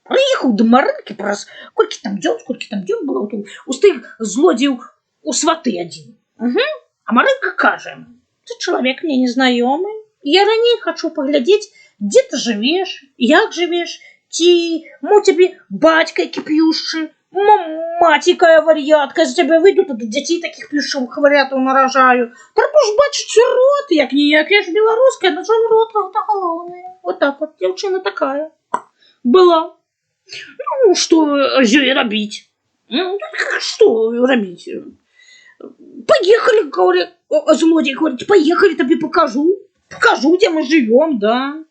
Приїхав до Маринки, праз скільки там днів було, устиг злодіїв у свати один. Угу. А Маринка каже, ти чоловік мені незнайомий, я раніше хочу поглядіти, де ти живеш, як живеш, ті, тобі батька, який п'ющий, мать, яка вар'ятка, з тебе вийду, то дітей таких п'ющих вар'ятів наражаю. Треба ж бачити рот, як ніяк, я ж білоруська, на жаль, рот это головне. Вот так вот, дівчина така була. Ну, что ей робить? Что робить? Поехали, говорит, злодей, говорит, поехали, тебе покажу, где мы живем, да.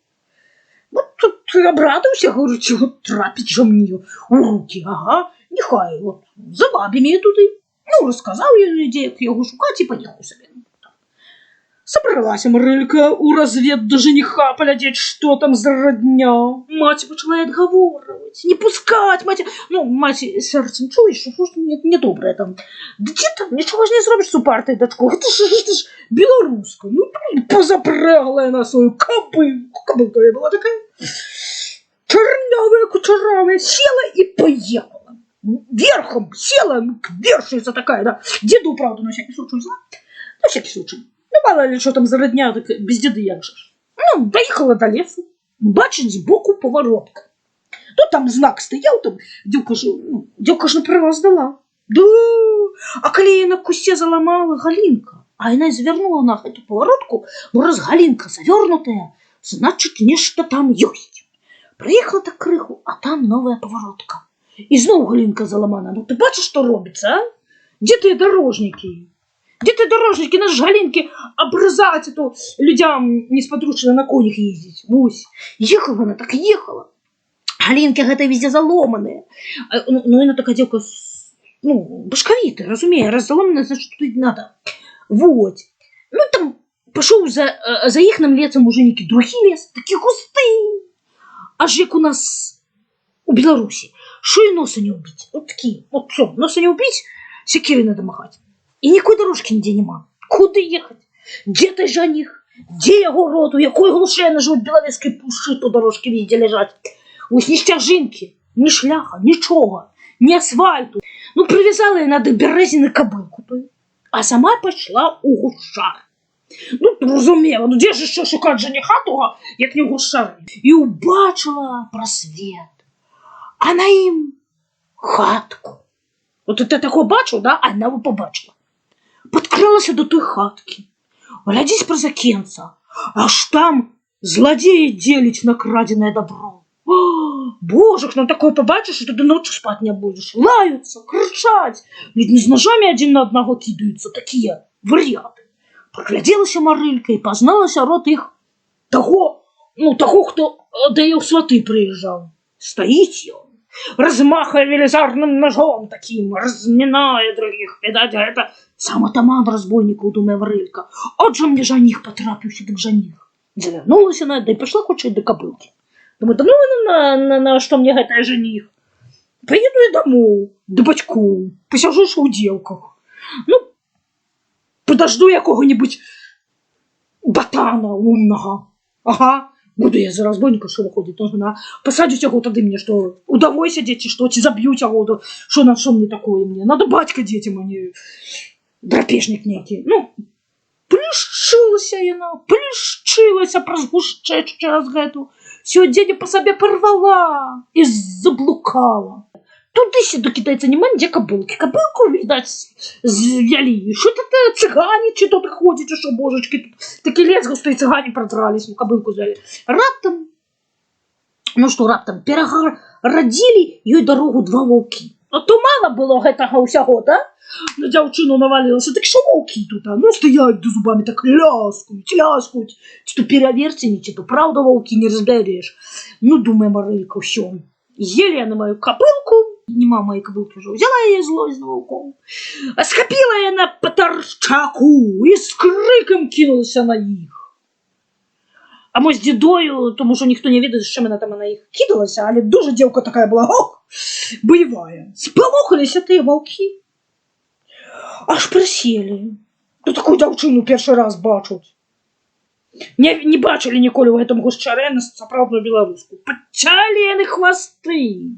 Вот тут обрадовался, говорю, чего трапить же мне у руки, ага, нехай, вот, за бабами туди. Ну, розказав я, як його шукати, і поїхав собі. Собралась Марилька у развед до жениха поглядеть, что там за родня. Мать почала отговаривать, не пускать, мать. Ну, мать сердцем чуєш, що ж недобре там. Да де там, нічого ж не зробиш з упартою дочкою. Це ж білоруська. Ну, позапрягла я на свою кобылку. Кобылка я была такая чернявая, кучерявая. Села и поехала. Верхом села, вершница такая, да. Деду, правда, на всякий случай взяла. На всякий случай. Ну, мало ли, що там за родня, так без діди як же ж. Ну, доїхала до лісу, бачить збоку поворотка. Ну, там знак стояв, там дівка ж на право здала. Да, а коли її на кусті заламала Галинка, а вона звернула на эту поворотку, бо раз Галинка завернутая, значить, нечто там есть. Приїхала так криху, а там новая поворотка. І знову Галинка заламана. Ну, ти бачиш, що робиться, а? Де ти дорожники? Где ты, дорожники, наши Галинки, обрезать это людям несподручно на конях ездить? Вось. Ехала она, так ехала. Галинки гэта везде заломанные. Ну, она такая девка, ну, башковитая, разумею, раз заломанная, значит, тут надо. Вот. Ну, там пошел за ихным лесом уже некий другий лес, такие густые. Аж як у нас у Беларуси. Шо и носа не убить? Вот такие. Вот что, носа не убить, секирой надо махать. І ніякої дорожки ніде нема. Куди їхати? Де той жених? Де його род? У якої глушини живуть біловезькі пуші, то дорожки везде лежать. Ось ні стяжинки, ні шляха, нічого, ні асфальту. Ну, прив'язала її на березіни кобилку. А сама пішла у гущах. Ну, розуміла, ну де ж ще шукати жениха того, як не в гущах. І убачила просвіт. А на їм хатку. От ти такого бачив, да? А вона його побачила. Подкралася до той хатки. Глядись про закенца. Аж там злодеи делить накраденное добро. О, боже, ну такое побачишь, что ты до ночи спать не будешь. Лаются, кричать. Ведь не с ножами один на одного кидаются. Такие варианты. Прогляделася Марилька и позналася рот их того, кто до ее сваты приезжал. Стоит он, размахивая велизарным ножом таким, разминая других. Видать, это сам атаман разбойников, думає Марилька. Отже мне жених потрапився, так жених. Завернулась она, да и пошла хочет до кобылки. Думаю, да ну на что мне это жених? Приеду я домой, до батьков, посижу у девках. Ну, подожду якого-нибудь ботана умного. Ага. Буду я за разбойника, що виходить, посадять його тоді мені, що удовой сидеть, чи що, чи заб'ють його, що на що мені такое мені, надо батька дітям, а не драпежник некий. Ну, плещилася про згущеч через гэту, сьогодні дядя по собі порвала і заблукала. Туди до китайця нема ніде кобилки. Кобилку, видать, зв'яли. Що це цигані, чи то ходять, що, божечки, тут такий лес густий, цигані продрались, ну, кобилку зв'яли. Раптом, перегородили їй дорогу два вовки. А то мало було гэтага усяго, да? На дзяўчыну навалилася, так що вовки тут, ну, стоять до зубами, так ляскают. Чи то переверцені, чи то правда вовки, не разберешь. Ну, думаю, Марилька, все. Ели я на мою кобылку, нема моей кобылки уже, взяла я ей злость на волком, схопила я на потарчаку и с криком кинулася на їх. А ми з дідою, тому що ніхто не відає, що мене там на їх кидалася, але дуже дівка така була, ох, бойовая. Сполохалися ті волки, аж присіли. То таку дівчину перший раз бачать. Не бачылі ніколі ў гэтым гушчарэ на сапраўдную беларуску. Пачалі яны хвасты.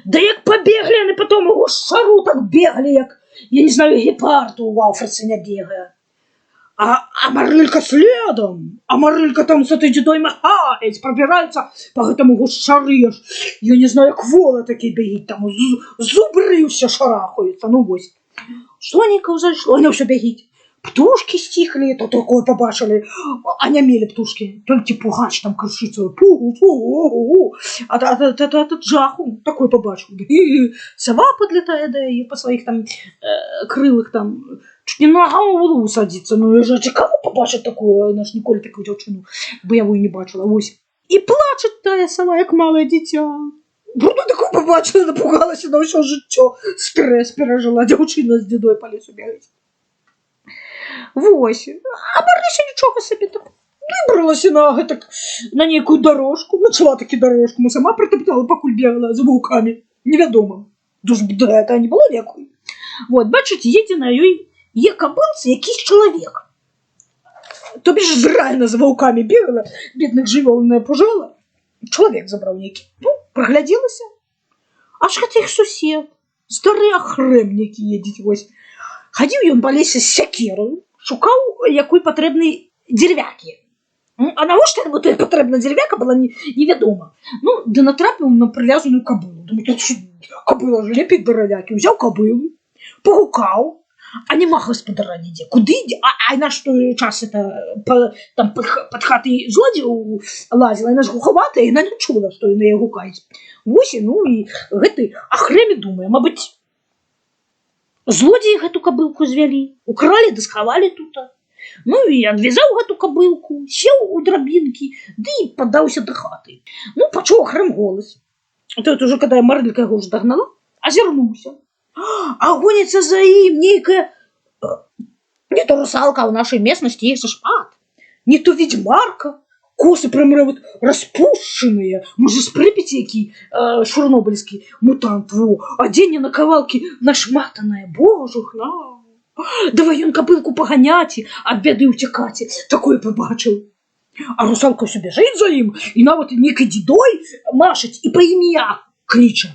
Да як пабеглі яны потом у гушчару, так беглі, як, я не знаю, гепарду ў Афрыцы не бегае. А Марылька следом. А Марылька там с этой дзедой махает, пробирается по гэтаму гушчары. Я не знаю, як вола такі бегіць, там зубры ўсе шарахаюцца. Ну вось. Сонейка ўзайшло, яно ўсё бегіць. Птушки стихли, то такое побачили, а не мели птушки, толькі пугач там кричится, пу-пу-пу, а этот жаху такой побачил, и сова подлетает, да, и по своих там крылах там чуть не на голову садится, ну я же кого побачить такое, наш ніколі такую дзяўчыну боевую не бачила, ось. И плачет тая сова, як малое дитя. Ну такое побачила, напугалась, на ўсё жыццё, стресс пережила, дзяўчына з дзедой по лесу бегать. Вось. А Марыся нічога сабе так выбралася на нейкую дорожку, начала таки дорожку, мы сама притоптала, пакуль бегала за ваўкамі. Невядома. Дуж гэта не было ніякой. Вот, бачыце, едзе на ёй кабылцы якийсь чалавек. То бишь реально за ваўкамі бегала, бедных жывёл напужала. Чалавек забраў нейкі. Ну, праглядзелася. Аж гэта іх сусед. Стары ахрэм нейкі едзець, вось. Хадзіў ён па лесе з сякерою, шукаў якой патрэбнай дзервякі. А навошта яму той патрэбна дзервяка была невядома. Ну, да натрапіў на прывязаную кабылу. Думаю, кабыла ж лепей даравякі. Узяў кабылу, пагукаў, а няма гаспадара нідзе. Куды ідзе? А яна ж той час там пад хатай злодзеў лазіла, яна ж глухаватая, яна не чула, што яны яе гукаюць. Вось, ну і гэты ахрэмі думае, мабыць, злодзеі гэту кабылку звялі, укралі да схавалі тут. Ну і адвязаў гэту кабылку, сеў у драбінкі, ды і падаўся да хаты. Ну, пачуў ахрэм голас. Тут уже, когда Марылька яго ўжо дагнала, азірнуўся. А гоніцца за ім нейкая не то русалка, а ў нашай местнасці іх шпат, не то ведьмарка. Косы прям вот распушченные. Может, з Припяти який шурнобыльский мутант. Во. А день на кавалке нашматанная. Боже, хна. Давай ён кобылку поганять, от беды утекать. Такое побачил. А русалка все бежит за им. И нават некой дедой машет и по ім'я крича.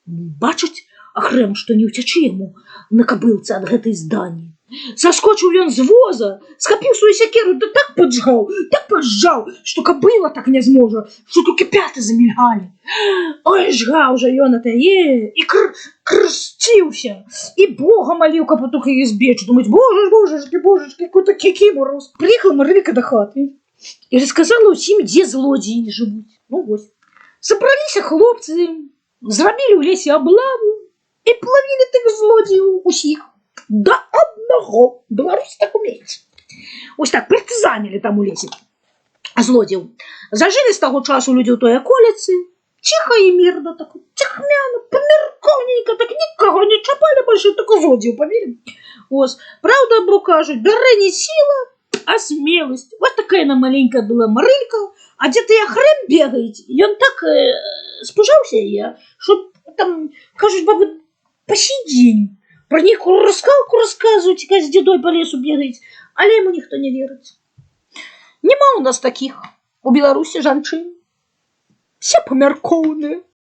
Бачить ахрэм, что не утечи ему на кобылце от гэтай здані. Соскочил ён з воза, схапіў свою сякеру, да так поджал, что кобыла так не зможа, что только пяты замільгалі. Ой, жгаў жа ён атае, и крсціўся, и Бога молил, каб только її збечь, думать, божечки, какой-то кикиморус. Приехала Марылька до хаты и рассказала усім, где злодеи живут. Ну вот. Собрались хлопцы, зрабілі ў лесе облаву и плавили тых злодеев усіх. Да одного. Беларусь так умеет. Ось так, партизанили там у лесе злодеев. Зажили с того часу люди у той околицы. Тихо и мирно, так тихмяно, померковненько, так никого не чапали больше, только злодеев, поверим. Ось, правда, бро кажуть, бери не сила, а смелость. Вот такая она маленькая была Марылька, а где-то я хрен бегает. И он так спужался я, что там, кажуть, баба, по сей день про нейкую раскалку рассказывать, как с дедой по лесу бегает, але ему никто не верит. Нема у нас таких у Беларусі жанчын. Все помяркоўныя.